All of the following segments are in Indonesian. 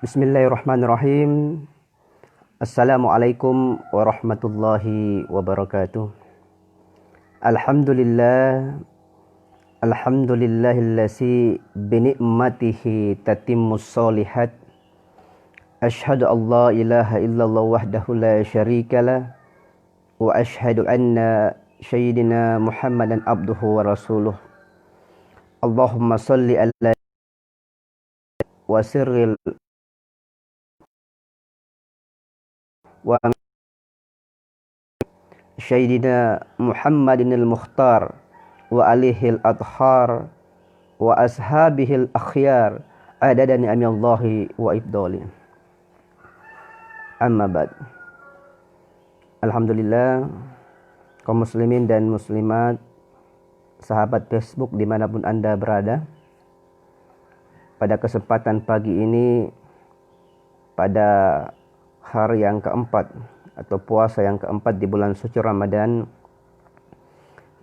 Bismillahirrahmanirrahim. Assalamualaikum warahmatullahi wabarakatuh. Alhamdulillah. Alhamdulillahillazi binikmatihi tatimmus solihat. Ashhadu an la ilaha illallah wahdahu la syarikalah. Wa ashhadu anna sayyidina Muhammadan abduhu wa rasuluh. Allahumma salli ala wa sirril wa sayyidina Muhammadin al-Mukhtar wa alihil adhar wa ashabihil akhyar adada ni'amillahi wa ibdali. Amma ba'd. Alhamdulillah, kaum muslimin dan muslimat, sahabat Facebook dimanapun Anda berada, pada kesempatan pagi ini, pada hari yang keempat atau puasa yang keempat di bulan suci Ramadan,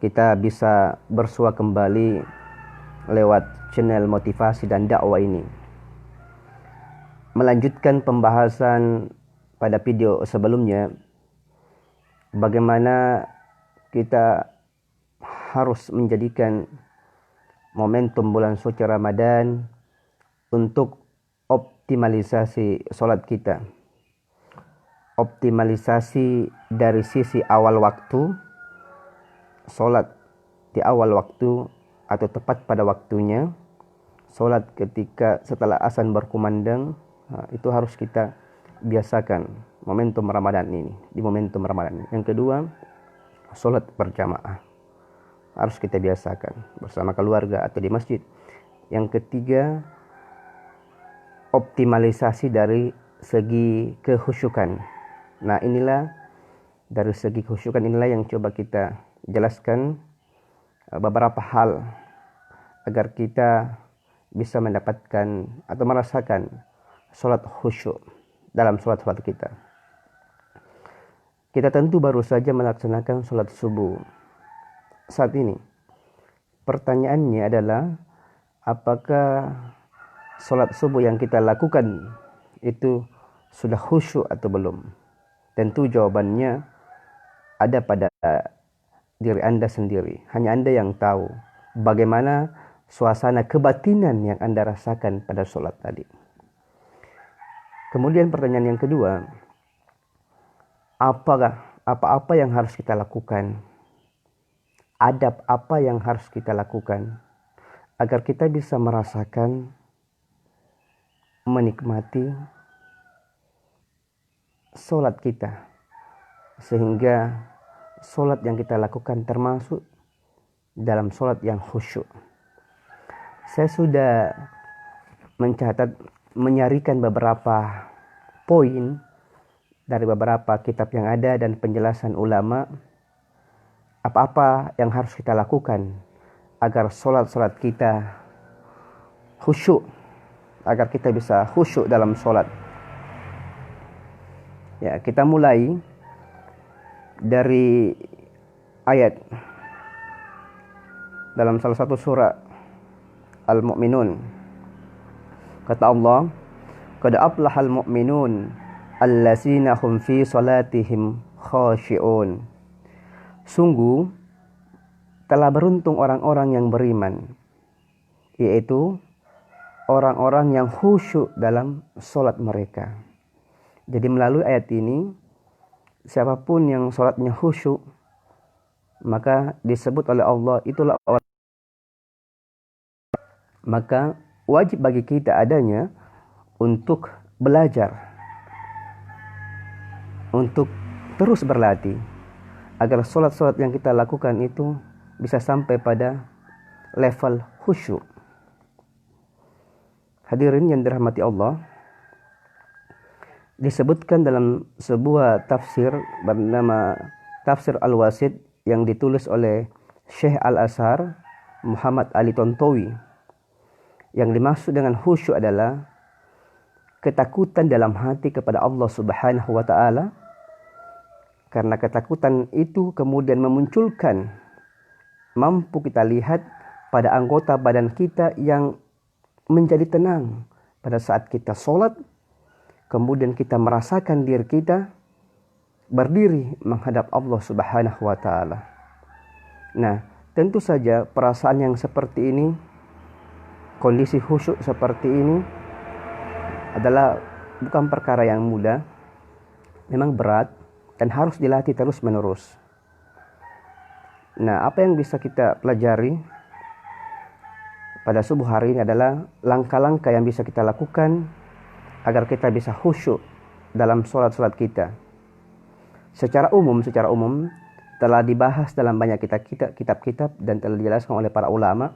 kita bisa bersua kembali lewat channel motivasi dan dakwah ini, melanjutkan pembahasan pada video sebelumnya, bagaimana kita harus menjadikan momentum bulan suci Ramadan untuk optimalisasi sholat kita. Optimalisasi dari sisi awal waktu, sholat di awal waktu atau tepat pada waktunya, sholat ketika setelah azan berkumandang, itu harus kita biasakan momentum Ramadan ini, di momentum Ramadan. Yang kedua, sholat berjamaah harus kita biasakan bersama keluarga atau di masjid. Yang ketiga, optimalisasi dari segi kehusyukan. Nah, inilah dari segi kehusyukan inilah yang coba kita jelaskan beberapa hal agar kita bisa mendapatkan atau merasakan sholat khusyuk dalam sholat-sholat kita. Kita tentu baru saja melaksanakan sholat subuh saat ini. Pertanyaannya adalah, apakah sholat subuh yang kita lakukan itu sudah khusyuk atau belum? Tentu jawabannya ada pada diri Anda sendiri. Hanya Anda yang tahu bagaimana suasana kebatinan yang Anda rasakan pada sholat tadi. Kemudian pertanyaan yang kedua, apa-apa yang harus kita lakukan? Adab apa yang harus kita lakukan agar kita bisa merasakan, menikmati sholat kita, sehingga sholat yang kita lakukan termasuk dalam sholat yang khusyuk. Saya sudah menyarikan beberapa poin dari beberapa kitab yang ada dan penjelasan ulama, apa-apa yang harus kita lakukan agar sholat-sholat kita khusyuk, agar kita bisa khusyuk dalam sholat. Ya, kita mulai dari ayat dalam salah satu surah Al-Mu'minun. Kata Allah, "Qad aflahal mu'minun allazina hum fi salatihim khashi'un." Sungguh telah beruntung orang-orang yang beriman, yaitu orang-orang yang khusyuk dalam sholat mereka. Jadi melalui ayat ini, siapapun yang sholatnya khusyuk, maka disebut oleh Allah itulah orang. Maka wajib bagi kita adanya untuk belajar, untuk terus berlatih, agar sholat-sholat yang kita lakukan itu bisa sampai pada level khusyuk. Hadirin yang dirahmati Allah, disebutkan dalam sebuah tafsir bernama Tafsir Al-Wasit yang ditulis oleh Syekh Al-Azhar Muhammad Ali Tontowi. Yang dimaksud dengan khusyuk adalah ketakutan dalam hati kepada Allah Subhanahu wa taala. Karena ketakutan itu kemudian memunculkan, mampu kita lihat pada anggota badan kita yang menjadi tenang pada saat kita sholat, kemudian kita merasakan diri kita berdiri menghadap Allah Subhanahu wa taala. Nah, tentu saja perasaan yang seperti ini, kondisi khusyuk seperti ini adalah bukan perkara yang mudah, memang berat dan harus dilatih terus-menerus. Nah, apa yang bisa kita pelajari pada subuh hari ini adalah langkah-langkah yang bisa kita lakukan agar kita bisa khusyuk dalam sholat-sholat kita. Secara umum telah dibahas dalam banyak kitab-kitab dan telah dijelaskan oleh para ulama.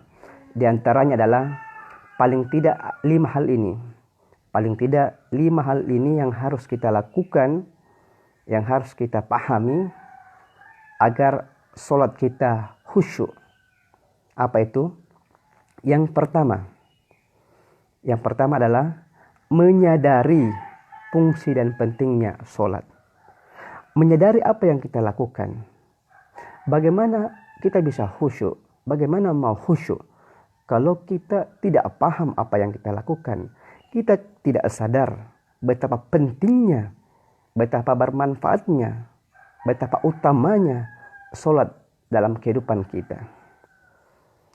Di antaranya adalah paling tidak 5 hal ini. Paling tidak 5 hal ini yang harus kita lakukan, yang harus kita pahami agar sholat kita khusyuk. Apa itu? Yang pertama adalah menyadari fungsi dan pentingnya sholat. Menyadari apa yang kita lakukan. Bagaimana kita bisa khusyuk? Bagaimana mau khusyuk? Kalau kita tidak paham apa yang kita lakukan, kita tidak sadar betapa pentingnya, betapa bermanfaatnya, betapa utamanya sholat dalam kehidupan kita.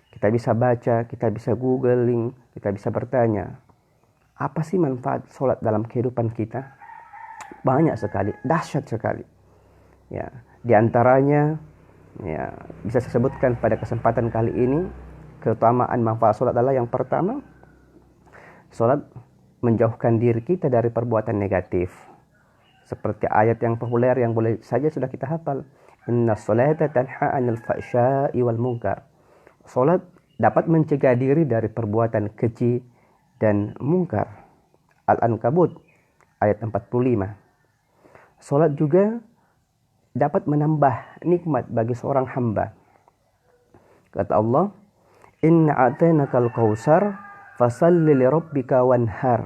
Kita bisa baca, kita bisa googling, kita bisa bertanya, apa sih manfaat sholat dalam kehidupan kita? Banyak sekali, dahsyat sekali. Ya, di antaranya ya, bisa saya sebutkan pada kesempatan kali ini, keutamaan manfaat sholat adalah yang pertama, sholat menjauhkan diri kita dari perbuatan negatif. Seperti ayat yang populer yang boleh saja sudah kita hafal. Inna sholata tanha 'anil fahsya'i wal munkar. Sholat dapat mencegah diri dari perbuatan keji dan mungkar. Al-Ankabut ayat 45. Sholat juga dapat menambah nikmat bagi seorang hamba. Kata Allah, Inna a'tainakal kautsar fasalli lirabbika wanhar.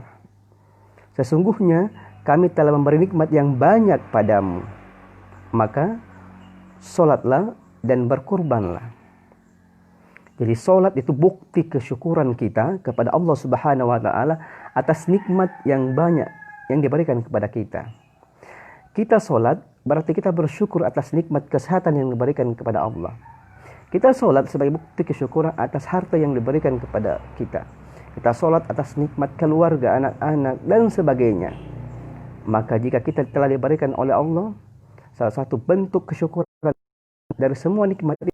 Sesungguhnya kami telah memberi nikmat yang banyak padamu, maka sholatlah dan berkurbanlah. Jadi sholat itu bukti kesyukuran kita kepada Allah Subhanahu wa taala atas nikmat yang banyak yang diberikan kepada kita. Kita sholat berarti kita bersyukur atas nikmat kesehatan yang diberikan kepada Allah. Kita sholat sebagai bukti kesyukuran atas harta yang diberikan kepada kita. Kita sholat atas nikmat keluarga, anak-anak, dan sebagainya. Maka jika kita telah diberikan oleh Allah salah satu bentuk kesyukuran dari semua nikmat ini,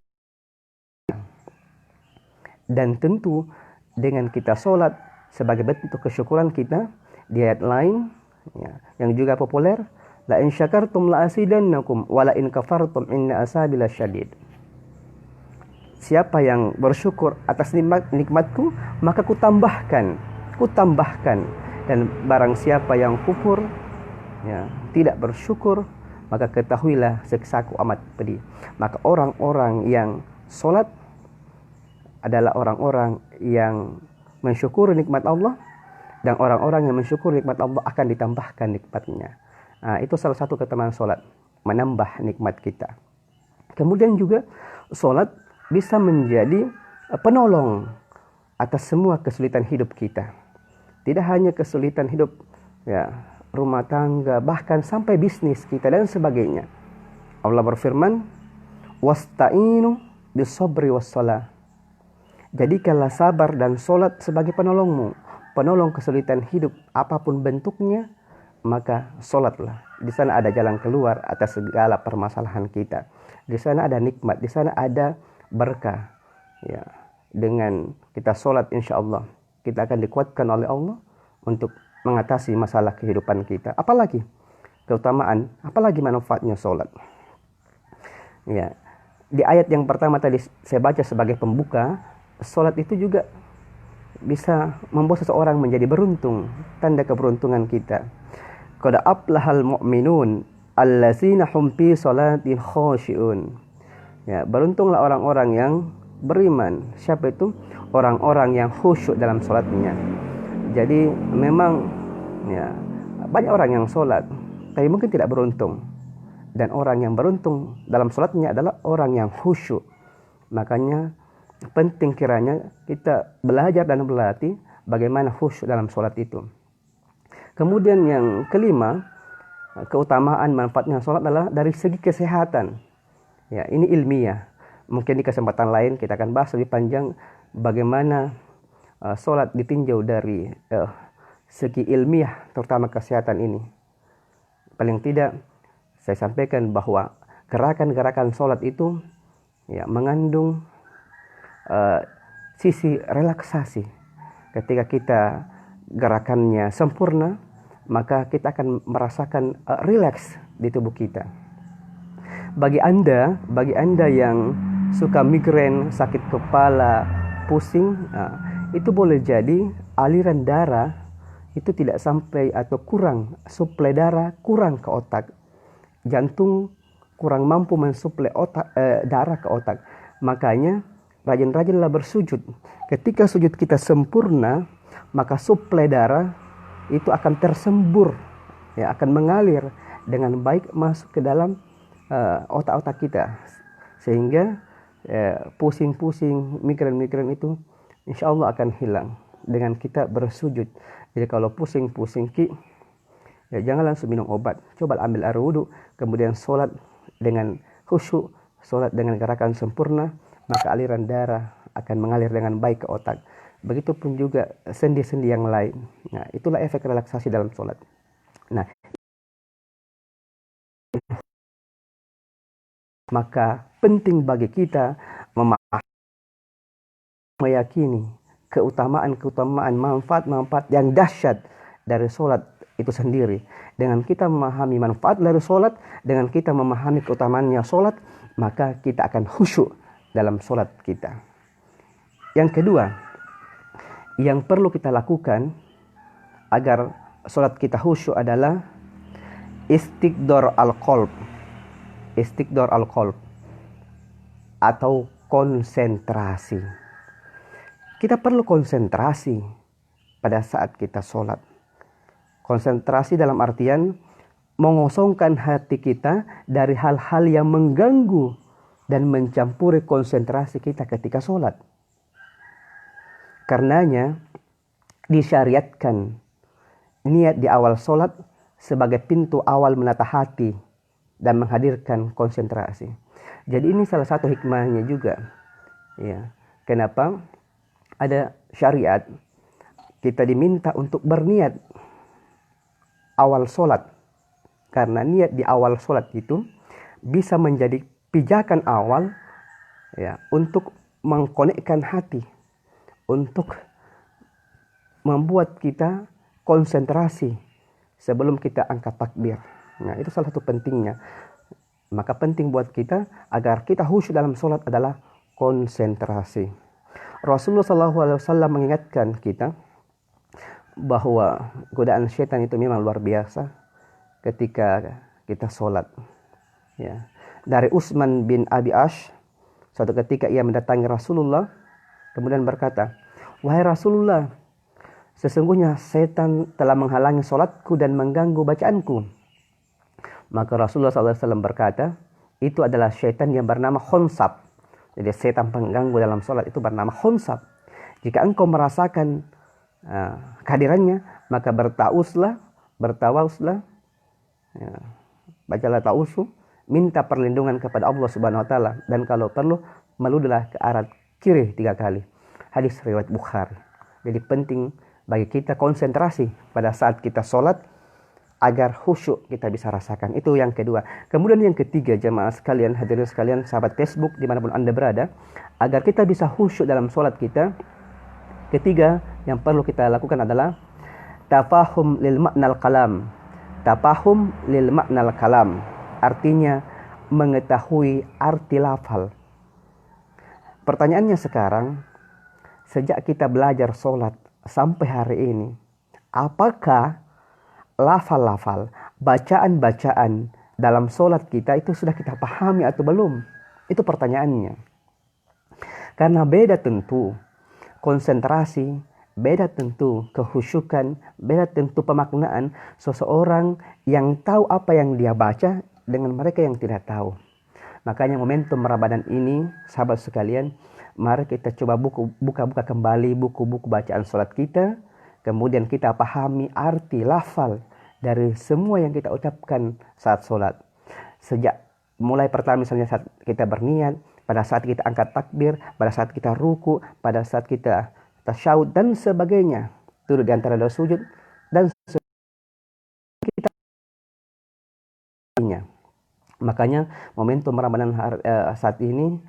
dan tentu dengan kita sholat sebagai bentuk kesyukuran kita, di ayat lain ya, yang juga populer, la in syakartum la azidannakum wa la in kafartum inna azabi lasyadid. Siapa yang bersyukur atas nikmatku, maka kutambahkan. Dan barang siapa yang kufur, ya, tidak bersyukur, maka ketahuilah siksaku amat pedih. Maka orang-orang yang sholat adalah orang-orang yang mensyukuri nikmat Allah, dan orang-orang yang mensyukuri nikmat Allah akan ditambahkan nikmatnya. Nah, itu salah satu keutamaan sholat, menambah nikmat kita. Kemudian juga sholat bisa menjadi penolong atas semua kesulitan hidup kita. Tidak hanya kesulitan hidup ya, rumah tangga, bahkan sampai bisnis kita dan sebagainya. Allah berfirman, wasta'inu bis-sabri was-shalah. Jadikanlah sabar dan sholat sebagai penolongmu, penolong kesulitan hidup apapun bentuknya, maka sholatlah. Di sana ada jalan keluar atas segala permasalahan kita. Di sana ada nikmat, di sana ada berkah. Ya, dengan kita sholat, insya Allah kita akan dikuatkan oleh Allah untuk mengatasi masalah kehidupan kita. Apalagi keutamaan, apalagi manfaatnya sholat. Ya, di ayat yang pertama tadi saya baca sebagai pembuka, sholat itu juga bisa membuat seseorang menjadi beruntung, tanda keberuntungan kita. Qad aflahal mu'minun allazina hum fi sholatin khashi'un. Ya, beruntunglah orang-orang yang beriman. Siapa itu? Orang-orang yang khusyuk dalam sholatnya. Jadi memang ya, banyak orang yang sholat tapi mungkin tidak beruntung. Dan orang yang beruntung dalam sholatnya adalah orang yang khusyuk. Makanya penting kiranya kita belajar dan berlatih bagaimana khusyuk dalam sholat itu. Kemudian yang kelima, keutamaan manfaatnya sholat adalah dari segi kesehatan. Ya, ini ilmiah. Mungkin di kesempatan lain kita akan bahas lebih panjang bagaimana sholat ditinjau dari segi ilmiah, terutama kesehatan ini. Paling tidak saya sampaikan bahwa gerakan-gerakan sholat itu ya mengandung sisi relaksasi. Ketika kita gerakannya sempurna, maka kita akan merasakan rileks di tubuh kita. Bagi Anda yang suka migrain, sakit kepala, pusing, itu boleh jadi aliran darah itu tidak sampai atau kurang, suplai darah kurang ke otak. Jantung kurang mampu mensuplai darah ke otak. Makanya rajin-rajinlah bersujud. Ketika sujud kita sempurna, maka suplai darah itu akan tersembur, ya, akan mengalir dengan baik masuk ke dalam otak-otak kita, sehingga pusing-pusing, migran-migran itu insya Allah akan hilang dengan kita bersujud. Jadi kalau pusing-pusing ya jangan langsung minum obat, coba ambil air wudhu, kemudian sholat dengan khusyuk, sholat dengan gerakan sempurna, maka aliran darah akan mengalir dengan baik ke otak. Begitupun juga sendi-sendi yang lain. Nah, itulah efek relaksasi dalam sholat. Nah, maka penting bagi kita meyakini keutamaan-keutamaan, manfaat-manfaat yang dahsyat dari sholat itu sendiri. Dengan kita memahami manfaat dari sholat, dengan kita memahami keutamaannya sholat, maka kita akan khusyuk dalam sholat kita. Yang kedua, yang perlu kita lakukan agar sholat kita khusyuk adalah istiqdor al-qalb. Istiqdor al-qalb atau konsentrasi. Kita perlu konsentrasi pada saat kita sholat. Konsentrasi dalam artian mengosongkan hati kita dari hal-hal yang mengganggu dan mencampuri konsentrasi kita ketika sholat. Karenanya disyariatkan niat di awal sholat sebagai pintu awal menata hati dan menghadirkan konsentrasi. Jadi ini salah satu hikmahnya juga. Ya, kenapa ada syariat kita diminta untuk berniat awal sholat? Karena niat di awal sholat itu bisa menjadi pijakan awal, ya, untuk mengkonekkan hati, untuk membuat kita konsentrasi sebelum kita angkat takbir. Nah, itu salah satu pentingnya. Maka penting buat kita agar kita khusyuk dalam sholat adalah konsentrasi. Rasulullah SAW mengingatkan kita bahwa godaan syaitan itu memang luar biasa ketika kita sholat. Ya. Dari Utsman bin Abi Ash, suatu ketika ia mendatangi Rasulullah, kemudian berkata, "Wahai Rasulullah, sesungguhnya setan telah menghalangi sholatku dan mengganggu bacaanku." Maka Rasulullah SAW berkata, itu adalah syaitan yang bernama khonsab. Jadi setan pengganggu dalam sholat itu bernama khonsab. Jika engkau merasakan kehadirannya, maka bertawauslah, ya, bacalah tausu, minta perlindungan kepada Allah Subhanahu Wa Taala, dan kalau perlu meludahlah ke arah kiri 3 kali. Hadis riwayat Bukhari. Jadi penting bagi kita konsentrasi pada saat kita sholat agar khusyuk kita bisa rasakan. Itu yang kedua. Kemudian yang ketiga, jamaah sekalian, hadirin sekalian, sahabat Facebook dimanapun Anda berada, agar kita bisa khusyuk dalam sholat kita, ketiga yang perlu kita lakukan adalah tafahum lil maknal kalam. Tafahum lil maknal kalam artinya mengetahui arti lafal. Pertanyaannya sekarang, sejak kita belajar sholat sampai hari ini, apakah lafal-lafal, bacaan-bacaan dalam sholat kita itu sudah kita pahami atau belum? Itu pertanyaannya. Karena beda tentu konsentrasi, beda tentu kehusyukan, beda tentu pemaknaan seseorang yang tahu apa yang dia baca dengan mereka yang tidak tahu. Makanya momentum Ramadan ini, sahabat sekalian, mari kita coba buka-buka kembali buku-buku bacaan sholat kita. Kemudian kita pahami arti lafal dari semua yang kita ucapkan saat sholat. Sejak mulai pertama misalnya saat kita berniat, pada saat kita angkat takbir, pada saat kita ruku, pada saat kita tasyahud dan sebagainya. Duduk di antara dua sujud dan kita. Makanya momentum Ramadan saat ini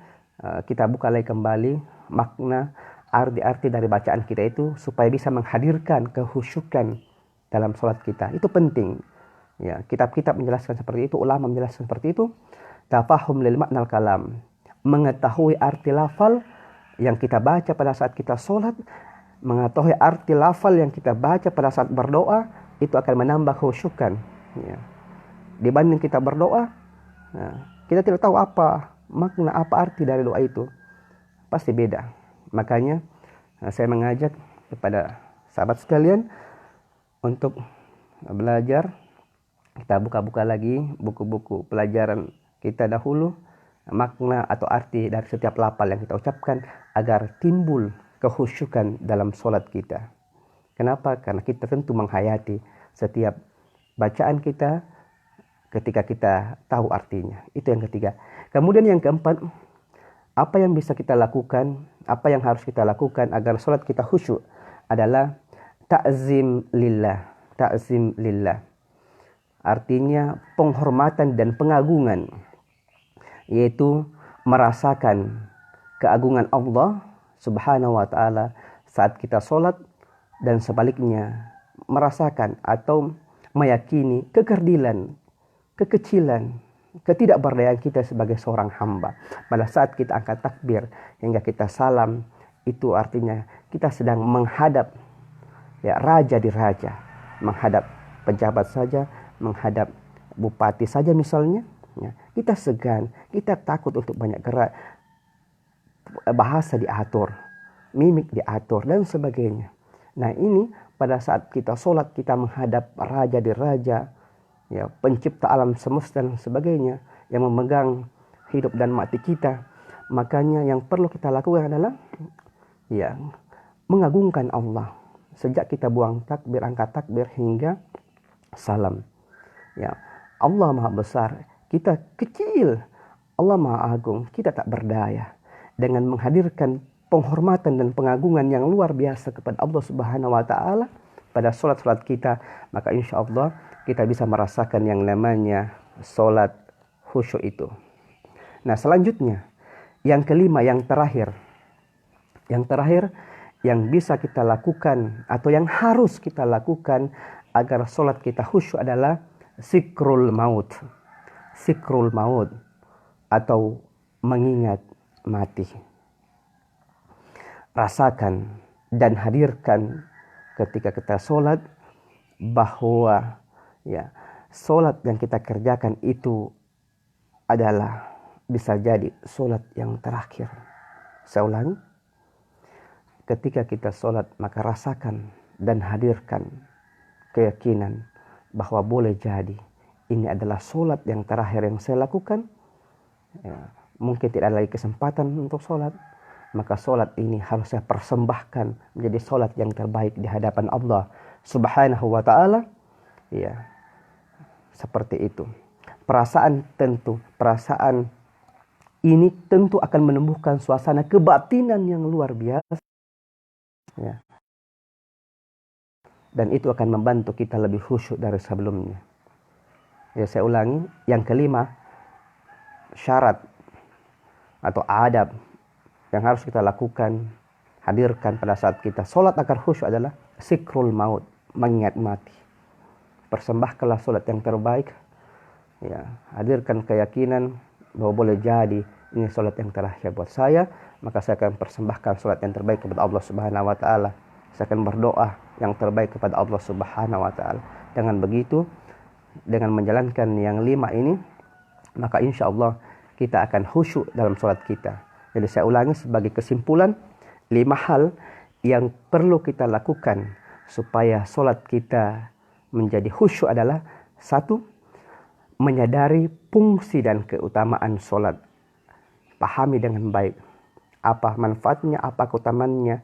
kita buka lagi kembali makna arti-arti dari bacaan kita itu supaya bisa menghadirkan kehusyukan dalam sholat kita. Itu penting. Ya, kitab-kitab menjelaskan seperti itu, ulama menjelaskan seperti itu. Tafahum lil maknal kalam, mengetahui arti lafal yang kita baca pada saat kita sholat, mengetahui arti lafal yang kita baca pada saat berdoa, itu akan menambah kehusyukan. Ya. Dibanding kita berdoa, kita tidak tahu apa makna, apa arti dari doa itu, pasti beda. Makanya saya mengajak kepada sahabat sekalian untuk belajar. Kita buka-buka lagi buku-buku pelajaran kita dahulu, makna atau arti dari setiap lafal yang kita ucapkan agar timbul kehusyukan dalam sholat kita. Kenapa? Karena kita tentu menghayati setiap bacaan kita ketika kita tahu artinya. Itu yang ketiga. Kemudian yang keempat, apa yang bisa kita lakukan, apa yang harus kita lakukan agar sholat kita khusyuk adalah ta'zim lillah. Ta'zim lillah. Artinya penghormatan dan pengagungan, yaitu merasakan keagungan Allah Subhanahu wa ta'ala saat kita sholat, dan sebaliknya merasakan atau meyakini kekerdilan, kekecilan, ketidakberdayaan kita sebagai seorang hamba. Pada saat kita angkat takbir hingga kita salam, itu artinya kita sedang menghadap raja di raja, menghadap pejabat saja, menghadap bupati saja misalnya, kita segan, kita takut untuk banyak gerak, bahasa diatur, mimik diatur dan sebagainya. Nah ini pada saat kita sholat, kita menghadap raja di raja, pencipta alam semesta dan sebagainya, yang memegang hidup dan mati kita. Makanya yang perlu kita lakukan adalah mengagungkan Allah sejak kita buang takbir, angkat takbir hingga salam. Allah Maha Besar, kita kecil. Allah Maha Agung, kita tak berdaya. Dengan menghadirkan penghormatan dan pengagungan yang luar biasa kepada Allah Subhanahu wa ta'ala pada sholat-sholat kita, maka insya Allah kita bisa merasakan yang namanya sholat khusyuk itu. Nah selanjutnya, yang kelima, yang terakhir yang bisa kita lakukan atau yang harus kita lakukan agar sholat kita khusyuk adalah zikrul maut. Zikrul maut atau mengingat mati. Rasakan dan hadirkan ketika kita sholat bahwa sholat yang kita kerjakan itu adalah bisa jadi sholat yang terakhir. Saya ulangi, ketika kita sholat maka rasakan dan hadirkan keyakinan bahwa boleh jadi ini adalah sholat yang terakhir yang saya lakukan. Mungkin tidak ada lagi kesempatan untuk sholat, maka sholat ini harus saya persembahkan menjadi sholat yang terbaik di hadapan Allah Subhanahu wa ta'ala. Seperti itu. Perasaan ini tentu akan menumbuhkan suasana kebatinan yang luar biasa. Dan itu akan membantu kita lebih khusyuk dari sebelumnya. Saya ulangi, yang kelima, syarat atau adab yang harus kita lakukan, hadirkan pada saat kita sholat agar khusyuk adalah zikrul maut, mengingat mati. Persembahkanlah sholat yang terbaik, hadirkan keyakinan bahwa boleh jadi ini sholat yang terakhir buat saya, maka saya akan persembahkan sholat yang terbaik kepada Allah Subhanahu wa ta'ala. Saya akan berdoa yang terbaik kepada Allah Subhanahu wa ta'ala. Dengan begitu, dengan menjalankan yang 5 ini, maka insya Allah kita akan khusyuk dalam sholat kita. Jadi saya ulangi sebagai kesimpulan, 5 hal yang perlu kita lakukan supaya sholat kita menjadi khusyuk adalah: 1. Menyadari fungsi dan keutamaan sholat. Pahami dengan baik apa manfaatnya, apa keutamaannya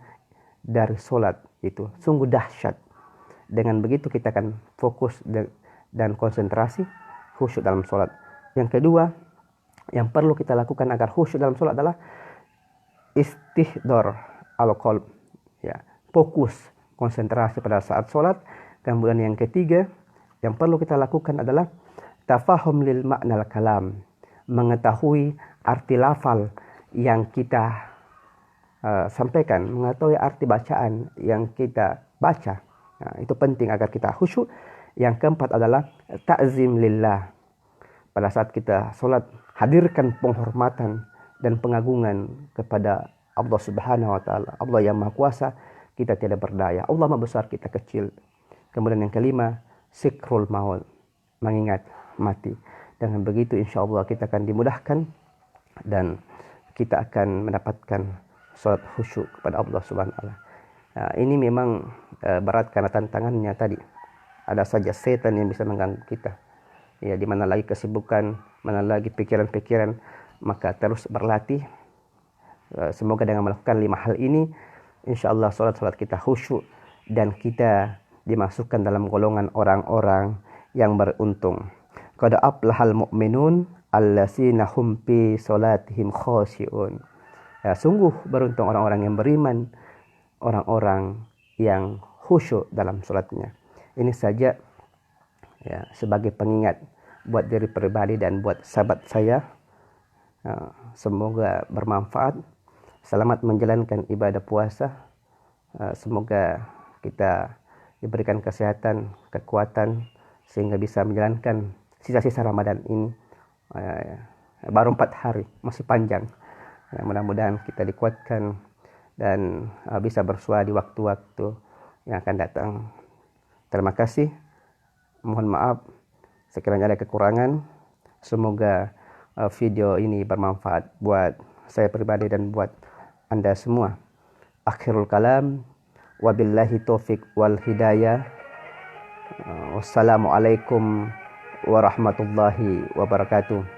dari sholat itu. Sungguh dahsyat. Dengan begitu kita akan fokus dan konsentrasi khusyuk dalam sholat. Yang kedua, yang perlu kita lakukan agar khusyuk dalam sholat adalah istihdor al-qalb, ya, fokus, konsentrasi pada saat sholat. Kemudian yang ketiga, yang perlu kita lakukan adalah tafahum lil makna kalam, mengetahui arti lafal yang kita sampaikan, mengetahui arti bacaan yang kita baca. Nah, itu penting agar kita khusyuk. Yang keempat adalah ta'zim lillah. Pada saat kita sholat, hadirkan penghormatan dan pengagungan kepada Allah Subhanahu wa Ta'ala. Allah yang Maha Kuasa, kita tidak berdaya. Allah Maha Besar, kita kecil. Kemudian yang kelima, sikrul maut, mengingat mati. Dengan begitu insya Allah kita akan dimudahkan dan kita akan mendapatkan sholat khusyuk kepada Allah Subhanahu wa Ta'ala. Nah, ini memang berat karena tantangannya tadi. Ada saja setan yang bisa mengganggu kita. Ya, di mana lagi kesibukan, mana lagi pikiran-pikiran, maka terus berlatih. Semoga dengan melakukan 5 hal ini, insya Allah sholat kita khusyuk dan kita dimasukkan dalam golongan orang-orang yang beruntung. Qad aflahal mu'minun allazina hum fi sholatihim khashi'un. Ya, sungguh beruntung orang-orang yang beriman, orang-orang yang khusyuk dalam sholatnya. Ini saja ya, sebagai pengingat buat diri pribadi dan buat sahabat saya. Semoga bermanfaat. Selamat menjalankan ibadah puasa. Semoga kita diberikan kesehatan, kekuatan sehingga bisa menjalankan sisa-sisa Ramadan ini. Baru 4 hari, masih panjang. Ya, mudah-mudahan kita dikuatkan dan bisa bersua di waktu-waktu yang akan datang. Terima kasih. Mohon maaf sekiranya ada kekurangan. Semoga video ini bermanfaat buat saya pribadi dan buat Anda semua. Akhirul kalam, wabillahi taufik wal hidayah. Wassalamualaikum warahmatullahi wabarakatuh.